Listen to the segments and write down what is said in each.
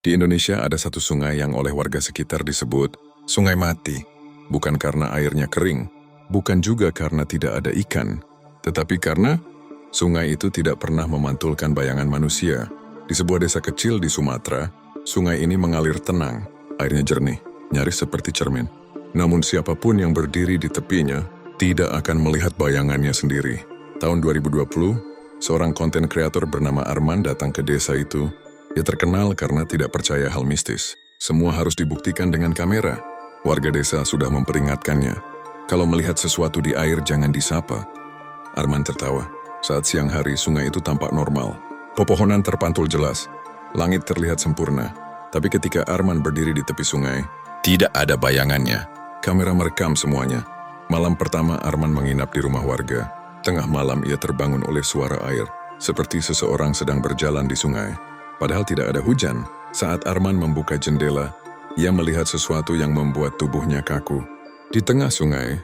Di Indonesia ada satu sungai yang oleh warga sekitar disebut Sungai Mati. Bukan karena airnya kering, bukan juga karena tidak ada ikan, tetapi karena sungai itu tidak pernah memantulkan bayangan manusia. Di sebuah desa kecil di Sumatera, sungai ini mengalir tenang, airnya jernih, nyaris seperti cermin. Namun siapapun yang berdiri di tepinya tidak akan melihat bayangannya sendiri. Tahun 2020, seorang konten kreator bernama Arman datang ke desa itu. Dia terkenal karena tidak percaya hal mistis. Semua harus dibuktikan dengan kamera. Warga desa sudah memperingatkannya. Kalau melihat sesuatu di air jangan disapa. Arman tertawa. Saat siang hari sungai itu tampak normal. Pepohonan terpantul jelas. Langit terlihat sempurna. Tapi ketika Arman berdiri di tepi sungai, tidak ada bayangannya. Kamera merekam semuanya. Malam pertama Arman menginap di rumah warga. Tengah malam ia terbangun oleh suara air. Seperti seseorang sedang berjalan di sungai. Padahal tidak ada hujan, saat Arman membuka jendela, ia melihat sesuatu yang membuat tubuhnya kaku. Di tengah sungai,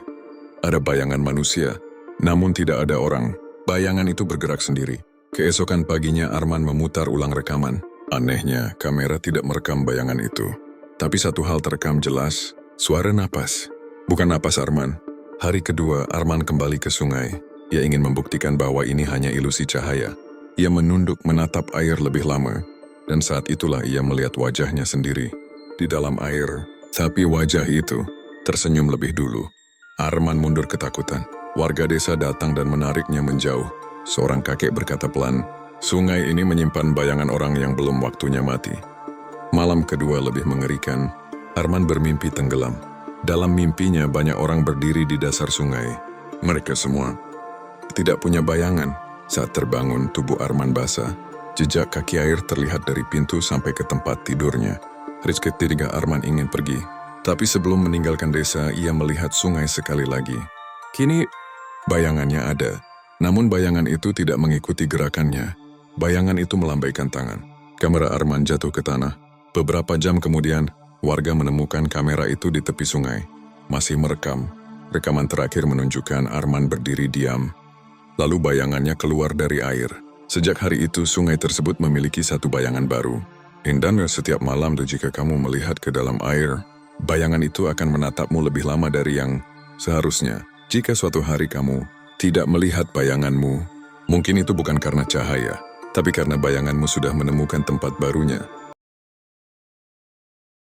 ada bayangan manusia, namun tidak ada orang. Bayangan itu bergerak sendiri. Keesokan paginya Arman memutar ulang rekaman. Anehnya, kamera tidak merekam bayangan itu. Tapi satu hal terekam jelas, suara napas. Bukan napas Arman. Hari kedua, Arman kembali ke sungai. Ia ingin membuktikan bahwa ini hanya ilusi cahaya. Ia menunduk menatap air lebih lama, dan saat itulah ia melihat wajahnya sendiri di dalam air. Tapi wajah itu tersenyum lebih dulu. Arman mundur ketakutan. Warga desa datang dan menariknya menjauh. Seorang kakek berkata pelan, "Sungai ini menyimpan bayangan orang yang belum waktunya mati." Malam kedua lebih mengerikan. Arman bermimpi tenggelam. Dalam mimpinya banyak orang berdiri di dasar sungai. Mereka semua tidak punya bayangan. Saat terbangun, tubuh Arman basah. Jejak kaki air terlihat dari pintu sampai ke tempat tidurnya. Hari ketiga Arman ingin pergi. Tapi sebelum meninggalkan desa, ia melihat sungai sekali lagi. Kini, bayangannya ada. Namun bayangan itu tidak mengikuti gerakannya. Bayangan itu melambaikan tangan. Kamera Arman jatuh ke tanah. Beberapa jam kemudian, warga menemukan kamera itu di tepi sungai. Masih merekam. Rekaman terakhir menunjukkan Arman berdiri diam. Lalu bayangannya keluar dari air. Sejak hari itu, sungai tersebut memiliki satu bayangan baru. Dan setiap malam jika kamu melihat ke dalam air, bayangan itu akan menatapmu lebih lama dari yang seharusnya. Jika suatu hari kamu tidak melihat bayanganmu, mungkin itu bukan karena cahaya, tapi karena bayanganmu sudah menemukan tempat barunya.